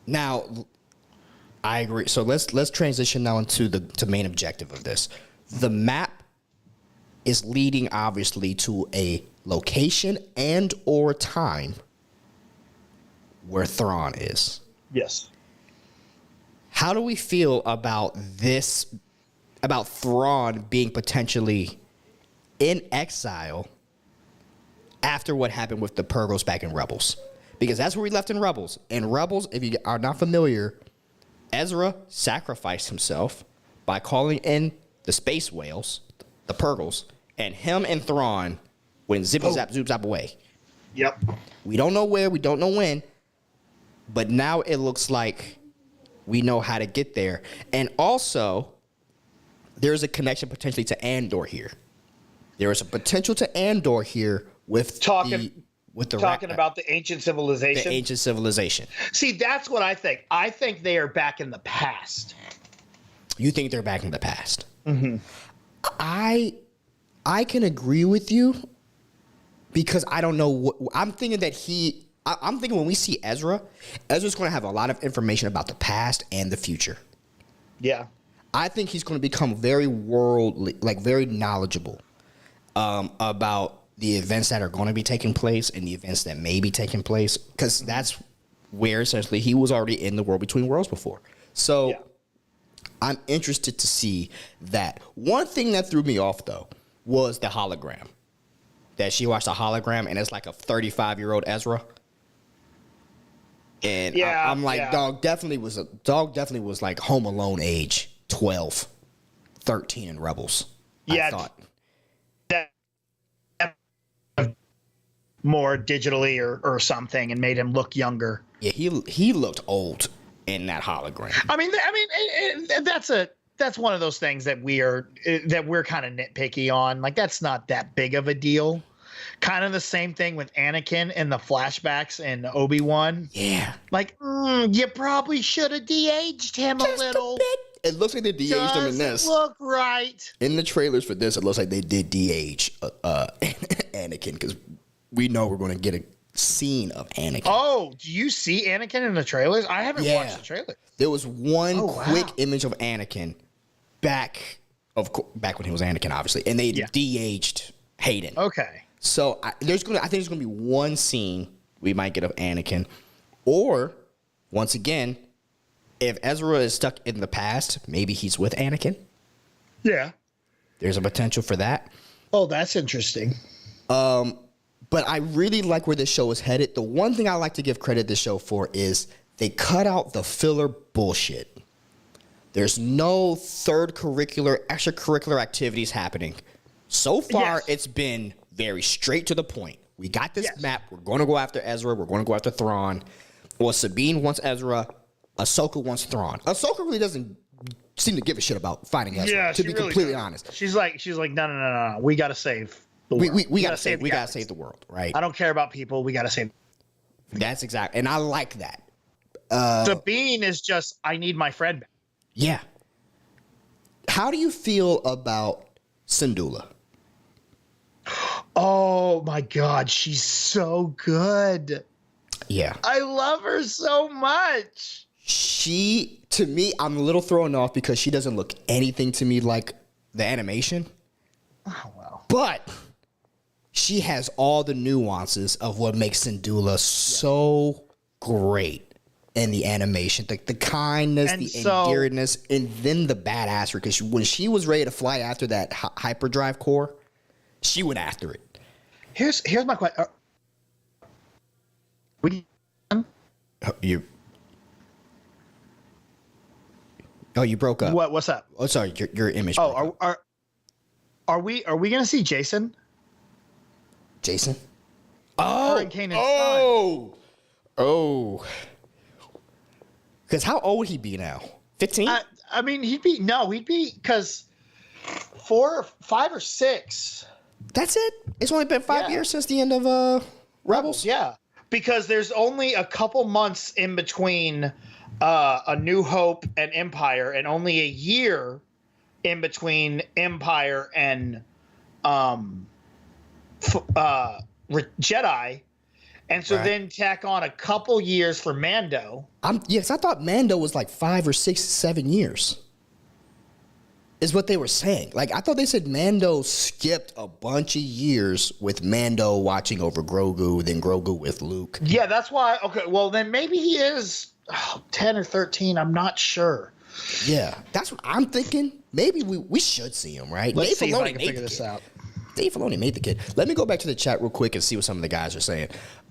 Now, I agree. So let's transition now into the main objective of this. The map is leading obviously to a location and or time where Thrawn is. Yes. How do we feel about this? About Thrawn being potentially in exile after what happened with the Purgles back in Rebels? Because that's where we left in Rebels. In Rebels, if you are not familiar, Ezra sacrificed himself by calling in the space whales, the Purgles, and him and Thrawn went zippy zap zoop zap away. Yep. We don't know where, we don't know when, but now it looks like we know how to get there. And also, there's a connection potentially to Andor here. There is a potential to Andor here with talking about the ancient civilization. The ancient civilization. See, that's what I think. I think they are back in the past. You think they're back in the past? Mm-hmm. I can agree with you because I don't know what I'm thinking that I'm thinking when we see Ezra's going to have a lot of information about the past and the future. Yeah. I think he's going to become very worldly, like very knowledgeable about the events that are going to be taking place and the events that may be taking place, because that's where essentially he was already in the world between worlds before. So yeah. I'm interested to see that. One thing that threw me off, though, was the hologram. That she watched a hologram, and it's like a 35-year-old Ezra. And yeah, I'm like, yeah. Dog definitely was like Home Alone age, 12, 13 in Rebels. Yeah, I thought. More digitally or something, and made him look younger. Yeah, he looked old in that hologram. I mean, that's one of those things that we're kind of nitpicky on. Like, that's not that big of a deal. Kind of the same thing with Anakin in the flashbacks in Obi-Wan. Yeah. Like, you probably should have de-aged him just a little. A bit. It looks like they de-aged him in this. Look right. In the trailers for this, it looks like they did de-age Anakin, because we know we're going to get a scene of Anakin. Oh, do you see Anakin in the trailers? I haven't watched the trailer. There was one quick image of Anakin back when he was Anakin, obviously, and they de-aged Hayden. Okay. So I think there's going to be one scene we might get of Anakin, or once again, if Ezra is stuck in the past, maybe he's with Anakin. Yeah. There's a potential for that. Oh, that's interesting. But I really like where this show is headed. The one thing I like to give credit to this show for is they cut out the filler bullshit. There's no extracurricular activities happening. So far, It's been very straight to the point. We got this map. We're going to go after Ezra. We're going to go after Thrawn. Well, Sabine wants Ezra. Ahsoka wants Thrawn. Ahsoka really doesn't seem to give a shit about fighting Ezra, to be really completely honest. She's like, no. We got to save the world. We got to save the world, right? I don't care about people. We got to save. That's exactly. And I like that. Sabine is just, I need my friend back. Yeah. How do you feel about Syndulla? Oh my God, she's so good. Yeah. I love her so much. To me, I'm a little thrown off because she doesn't look anything to me like the animation. Oh, wow. But she has all the nuances of what makes Syndulla so great in the animation. The kindness, and the endearedness, and then the badassery. Because when she was ready to fly after that hyperdrive core, she went after it. Here's my question. You broke up. What's up? Oh, sorry, your image. Oh, are we gonna see Jason? Jason? Oh, because how old would he be now? 15? I mean, he'd be because 4, 5, or 6. That's it. It's only been 5 years since the end of Rebels. Yeah, because there's only a couple months in between A New Hope and Empire, and only a year in between Empire and Jedi, and so then tack on a couple years for Mando. Yes, I thought Mando was like 5 or 6, 7 years. Is what they were saying. Like, I thought they said Mando skipped a bunch of years with Mando watching over Grogu, then Grogu with Luke. Yeah, that's why. Okay, well, then maybe he is 10 or 13. I'm not sure. Yeah, that's what I'm thinking. Maybe we should see him, right? Let's see if I can figure this out. Dave Filoni made the kid. Let me go back to the chat real quick and see what some of the guys are saying.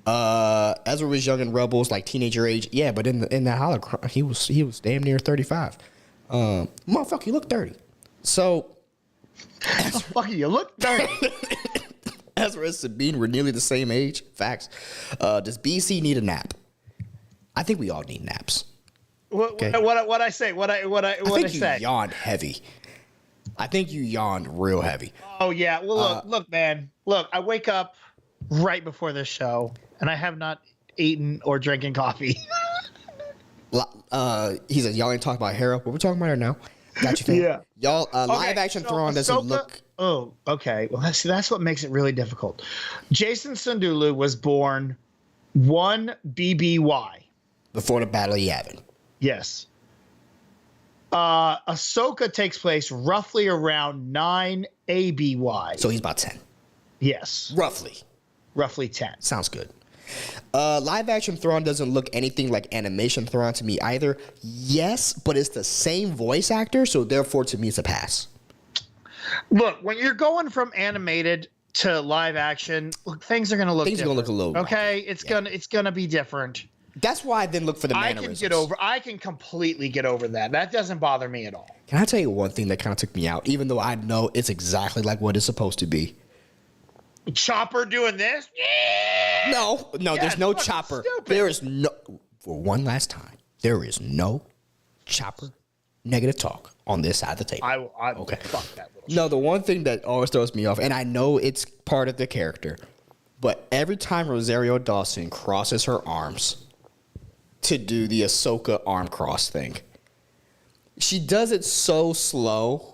Ezra was young in Rebels, like teenager age. Yeah, but in that holocron, he was damn near 35. Motherfucker, you look 30. So, you look 30. Ezra and Sabine were nearly the same age. Facts. Does BC need a nap? I think we all need naps. What I say? I think you yawned heavy. I think you yawned real heavy. Oh yeah. Well, look, man. Look, I wake up right before this show, and I have not eaten or drinking coffee. He says, y'all ain't talking about Hera. What we're talking about her now. Got you, fam? Yeah. Y'all, live action Thrawn doesn't look. Oh, okay. Well, that's what makes it really difficult. Jason Sundulu was born 1 BBY. Before the Battle of Yavin. Yes. Ahsoka takes place roughly around 9 ABY. So he's about 10. Yes. Roughly 10. Sounds good. Live action Thrawn doesn't look anything like animation Thrawn to me either. Yes, but it's the same voice actor, so therefore to me it's a pass. Look, when you're going from animated to live action, look, things are going to look different. Things are going to look a little okay, it's going to be different. That's why I didn't look for the mannerisms. I can completely get over that. That doesn't bother me at all. Can I tell you one thing that kind of took me out, even though I know it's exactly like what it's supposed to be? Chopper doing this? Yeah! No, yeah, there's no Chopper. Stupid. There is no, for one last time, there is no Chopper negative talk on this side of the table. Okay. Fuck that little No, the one thing that always throws me off, and I know it's part of the character, but every time Rosario Dawson crosses her arms to do the Ahsoka arm cross thing, she does it so slow.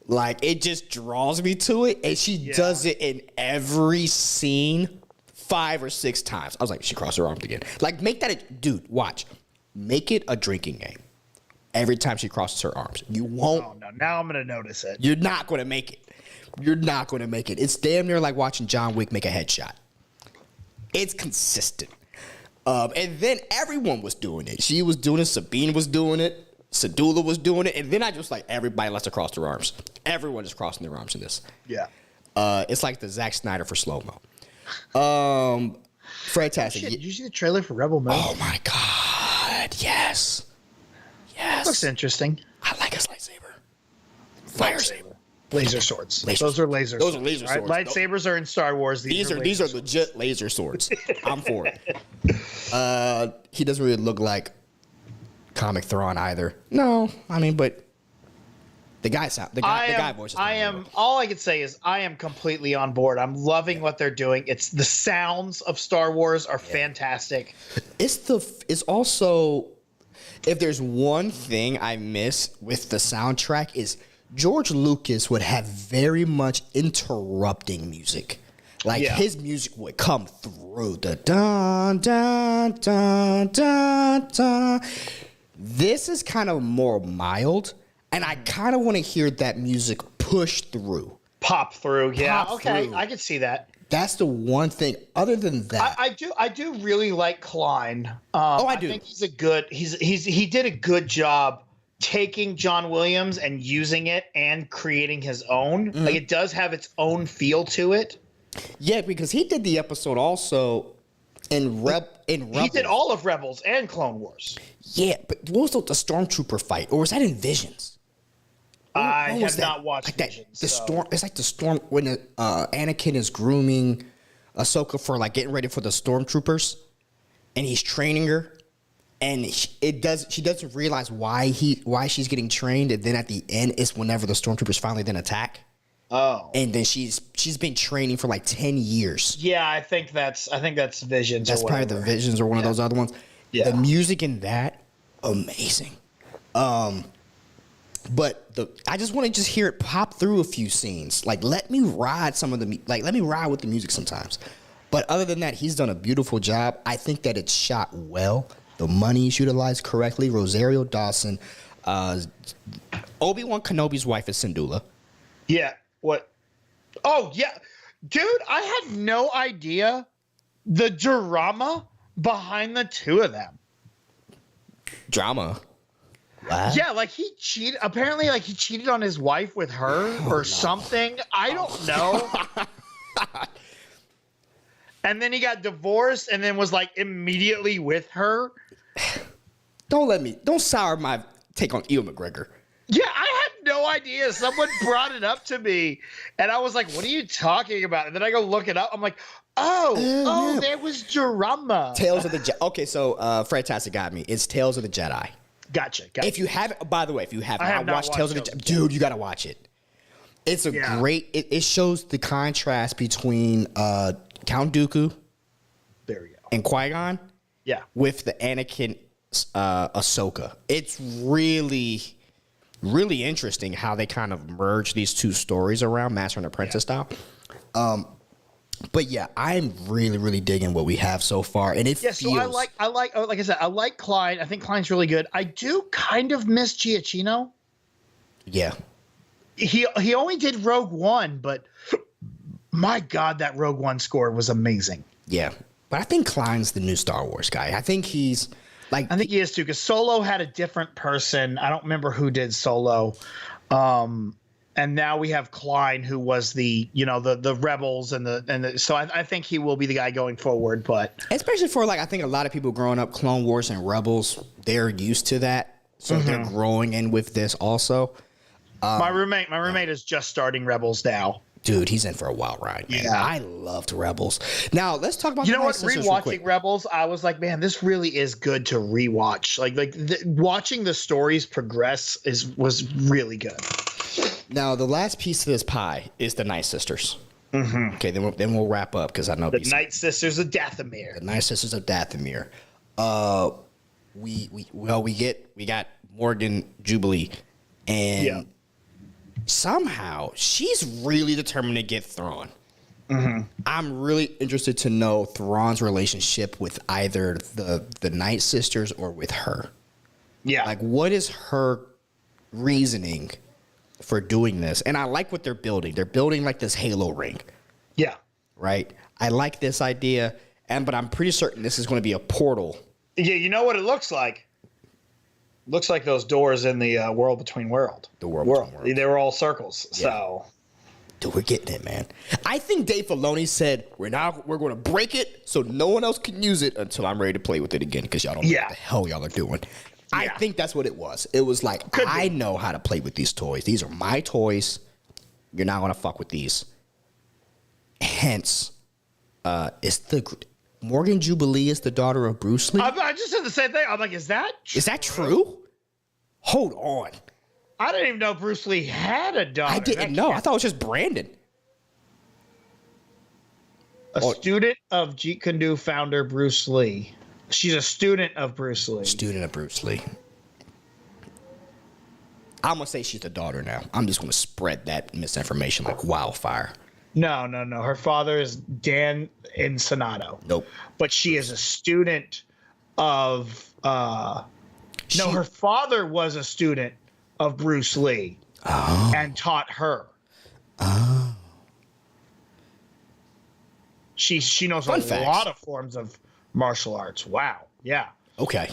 Like, it just draws me to it, and she does it in every scene 5 or 6 times. I was like, she crossed her arms again. Like, make that dude, watch. Make it a drinking game. Every time she crosses her arms. You won't. Oh, no. Now I'm going to notice it. You're not going to make it. You're not going to make it. It's damn near like watching John Wick make a headshot. It's consistent. And then everyone was doing it. She was doing it. Sabine was doing it. Sadula was doing it, and then I just like everybody lets her cross their arms. Everyone is crossing their arms in this. Yeah. It's like the Zack Snyder for slow mo. Fantastic. Did you see the trailer for Rebel Moon? Oh my god! Yes. Yes. Looks interesting. I like his lightsaber. Fire saber. Laser swords. Those are laser. Those are laser swords. Right? Lightsabers are in Star Wars. These are legit laser swords. I'm for it. He doesn't really look like comic Thrawn either. No, I mean, but the guy voice. All I could say is I am completely on board. I'm loving what they're doing. It's the sounds of Star Wars are fantastic. It's also, if there's one thing I miss with the soundtrack is George Lucas would have very much interrupting music. Like his music would come through the dun dun dun dun dun. This is kind of more mild, and I kind of want to hear that music push through. Pop through, yeah. Okay, I can see that. That's the one thing. Other than that, I do really like Klein. I do. I think he did a good job taking John Williams and using it and creating his own. Like, it does have its own feel to it. Yeah, because he did the episode also in Rebels. He did all of Rebels and Clone Wars. Yeah, but what was the Stormtrooper fight? Or was that in Visions? I have not watched Visions. Storm. It's like the storm when Anakin is grooming Ahsoka for like getting ready for the Stormtroopers, and he's training her, and she doesn't realize why she's getting trained, and then at the end is whenever the Stormtroopers finally then attack. Oh. And then she's been training for like 10 years. Yeah, I think that's Visions. That's probably the Visions or one of those other ones. Yeah. The music in that, amazing. But I just want to just hear it pop through a few scenes. Like, let me ride let me ride with the music sometimes. But other than that, he's done a beautiful job. I think that it's shot well. The money is utilized correctly. Rosario Dawson, Obi-Wan Kenobi's wife is Syndulla. Yeah. What? Oh, yeah. Dude, I had no idea the drama behind the two of them. Drama? What? Yeah, like he cheated. Apparently, like he cheated on his wife with her or something. I don't know. And then he got divorced and then was like immediately with her. Don't sour my take on Ewan McGregor. Yeah, I had no idea. Someone brought it up to me, and I was like, "What are you talking about?" And then I go look it up. I'm like, "Oh, there was drama." Tales of the Jedi. Okay, so Fred Tassi got me. It's Tales of the Jedi. Gotcha. If you haven't, by the way, if you have not watched Tales of the Jedi, dude, you got to watch it. It's a great. It shows the contrast between Count Dooku. There we go. And Qui-Gon. Yeah. With the Anakin Ahsoka. It's really really interesting how they kind of merge these two stories around Master and Apprentice style. But yeah, I'm really, really digging what we have so far, and it feels. So like I said, I like Klein. I think Klein's really good. I do kind of miss Giacchino. Yeah. He only did Rogue One, but my God, that Rogue One score was amazing. Yeah, but I think Klein's the new Star Wars guy. I think he's like. I think he is too, because Solo had a different person. I don't remember who did Solo. And now we have Klein, who was the rebels and so I think he will be the guy going forward. But especially for I think a lot of people growing up Clone Wars and Rebels, they're used to that, so they're growing in with this also. My roommate is just starting Rebels now. Dude, he's in for a wild ride, man. Yeah. I loved Rebels. Now let's talk about rewatching Rebels. I was like, man, this really is good to rewatch. Watching the stories progress was really good. Now, the last piece of this pie is the Nightsisters. Mm-hmm. Okay, then we'll wrap up because I know the Nightsisters of Dathomir. The Nightsisters of Dathomir. We got Morgan Jubilee, and somehow she's really determined to get Thrawn. Mm-hmm. I'm really interested to know Thrawn's relationship with either the Nightsisters or with her. Yeah, what is her reasoning for doing this? And I like what they're building. They're building this Halo ring. Yeah. Right? I like this idea, but I'm pretty certain this is going to be a portal. Yeah, you know what it looks like? Looks like those doors in the World Between World. The World Between World. They were all circles. Yeah. So. Dude, we're getting it, man. I think Dave Filoni said we're going to break it so no one else can use it until I'm ready to play with it again, because y'all don't know what the hell y'all are doing. I think that's what it was. It was I know how to play with these toys. These are my toys. You're not going to fuck with these. Hence, Morgan Jubilee is the daughter of Bruce Lee? I just said the same thing. I'm like, is that true? Is that true? Hold on. I didn't even know Bruce Lee had a daughter. I didn't know. I thought it was just Brandon. Student of Jeet Kune Do founder Bruce Lee. She's a student of Bruce Lee. Student of Bruce Lee. I'm going to say she's the daughter now. I'm just going to spread that misinformation like wildfire. No. Her father is Dan Ensenado. Nope. But she is a student of... her father was a student of Bruce Lee and taught her. Oh. She knows lot of forms of martial arts. Wow. Yeah. Okay.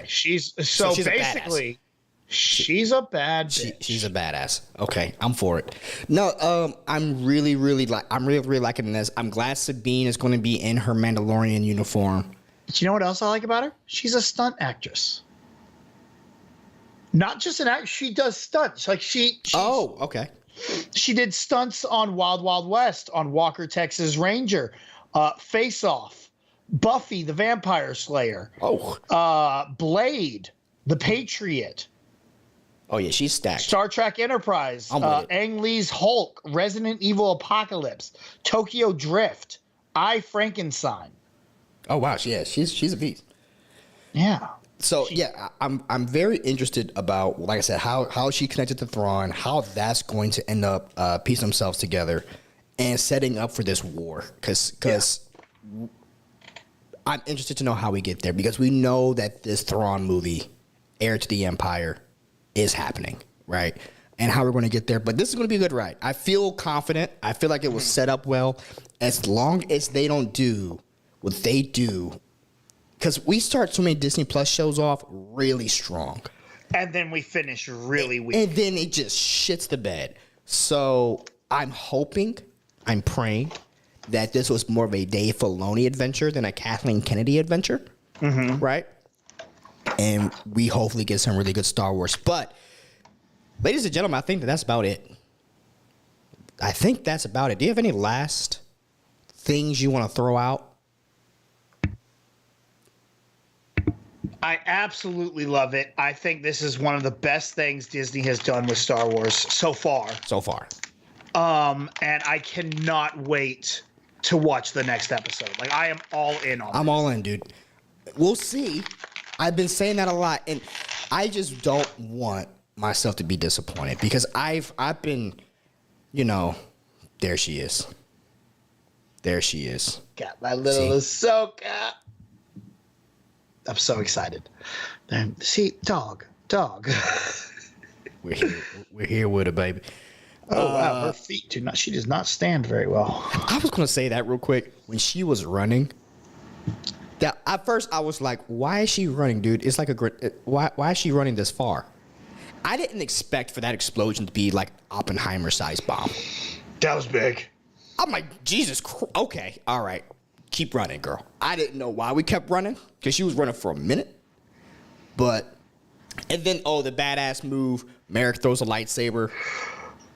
She's basically she's a bad bitch. She's a badass. Okay, I'm for it. No, I'm really liking this. I'm glad Sabine is going to be in her Mandalorian uniform. But you know what else I like about her? She's a stunt actress. Not just an actress. She does stunts. Okay. She did stunts on Wild Wild West, on Walker, Texas Ranger, Face Off, Buffy the Vampire Slayer, Blade, The Patriot. Oh yeah, she's stacked. Star Trek Enterprise, Ang Lee's Hulk, Resident Evil Apocalypse, Tokyo Drift, I, Frankenstein. Oh wow, she's a beast. Yeah. So I'm very interested about, like I said, how she connected to Thrawn, how that's going to end up piecing themselves together, and setting up for this war. Because I'm interested to know how we get there, because we know that this Thrawn movie, Heir to the Empire, is happening, right? And how we're going to get there. But this is going to be a good ride. I feel confident. I feel like it was set up well. As long as they don't do what they do. Because we start so many Disney Plus shows off really strong. And then we finish really weak. And then it just shits the bed. So I'm praying that this was more of a Dave Filoni adventure than a Kathleen Kennedy adventure. Mm-hmm. Right? And we hopefully get some really good Star Wars. But, ladies and gentlemen, I think that's about it. Do you have any last things you want to throw out? I absolutely love it. I think this is one of the best things Disney has done with Star Wars so far. And I cannot wait to watch the next episode. I am all in on I'm all in, dude. We'll see. I've been saying that a lot, and I just don't want myself to be disappointed because I've been, you know, there she is. There she is. Got my little Ahsoka. I'm so excited. See, dog. We're here with her, baby. Oh wow, her feet do not. She does not stand very well. I was gonna say that real quick. When she was running, that at first I was like, "Why is she running, dude? It's like why is she running this far?" I didn't expect for that explosion to be like Oppenheimer-sized bomb. That was big. I'm like, Jesus Christ. Okay, all right. Keep running, girl. I didn't know why we kept running because she was running for a minute. And then, the badass move. Merrick throws a lightsaber.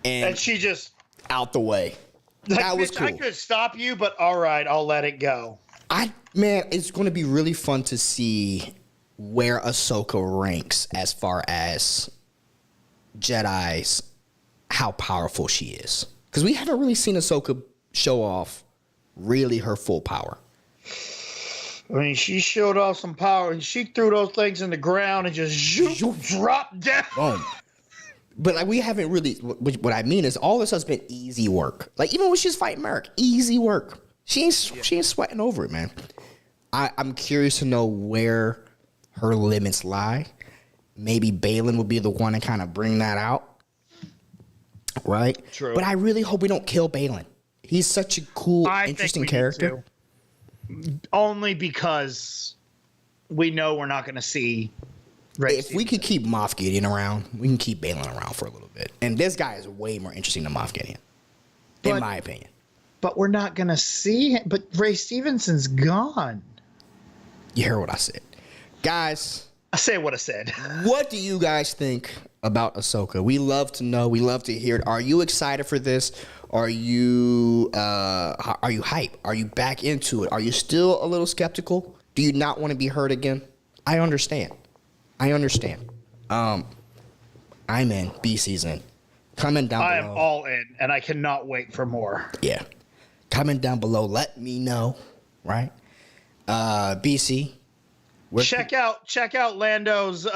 And she just... out the way. Like, that was cool. I could stop you, but all right, I'll let it go. Man, it's going to be really fun to see where Ahsoka ranks as far as Jedis, how powerful she is. Because we haven't really seen Ahsoka show off really her full power. I mean, she showed off some power, and she threw those things in the ground and just dropped down. Boom. But like we haven't really. What I mean is, all this has been easy work. Like even when she's fighting Merrick, easy work. She ain't sweating over it, man. I'm curious to know where her limits lie. Maybe Baylen will be the one to kind of bring that out. Right? True. But I really hope we don't kill Baylen. He's such a cool, interesting character. Only because we know we're not going to see Ray If Stevenson. we could keep Moff Gideon around, we can keep Baylen around for a little bit. And this guy is way more interesting than Moff Gideon, in my opinion. But we're not going to see him. But Ray Stevenson's gone. You heard what I said. Guys... I say what I said. What do you guys think about Ahsoka? We love to know. We love to hear it. Are you excited for this? Are you hype? Are you back into it? Are you still a little skeptical? Do you not want to be hurt again? I understand. I'm in. BC's in. Comment down below. I am all in, and I cannot wait for more. Yeah. Comment down below. Let me know. Right? BC. Check out Lando's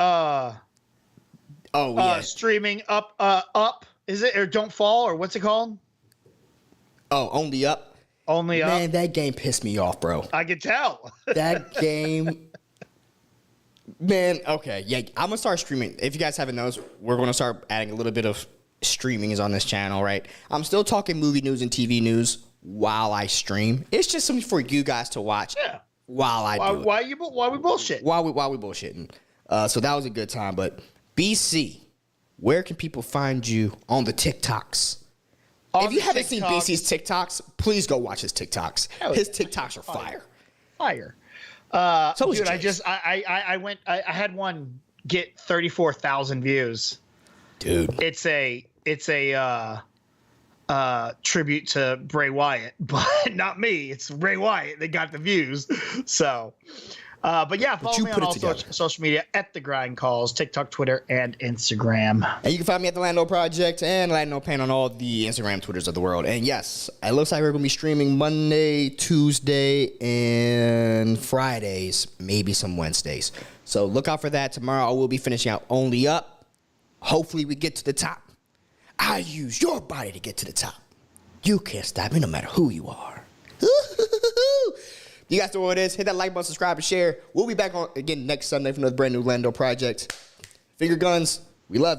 streaming up. Is it or Don't Fall or what's it called? Oh, Only Up. Only Up. Man, that game pissed me off, bro. I can tell. That game. Man, okay. Yeah, I'm going to start streaming. If you guys haven't noticed, we're going to start adding a little bit of streamings on this channel, right? I'm still talking movie news and TV news while I stream. It's just something for you guys to watch. Yeah. While I do it. Why we bullshit? While we bullshitting. So that was a good time. But BC, where can people find you on the TikToks? If you haven't seen BC's TikToks, please go watch his TikToks. His TikToks are fire. Fire. So dude, I had one get 34,000 views. Dude. It's a tribute to Bray Wyatt, but not me. It's Bray Wyatt that got the views. So, but yeah, follow me on all social media at The Grind Calls, TikTok, Twitter, and Instagram. And you can find me at the Lando Project and Lando Pain on all the Instagram, Twitters of the world. And yes, it looks like we're going to be streaming Monday, Tuesday, and Fridays, maybe some Wednesdays. So look out for that. Tomorrow I will be finishing out Only Up. Hopefully we get to the top. I use your body to get to the top. You can't stop me no matter who you are. You guys know what it is. Hit that like button, subscribe, and share. We'll be back on again next Sunday for another brand new Lando Project. Finger guns, we love you.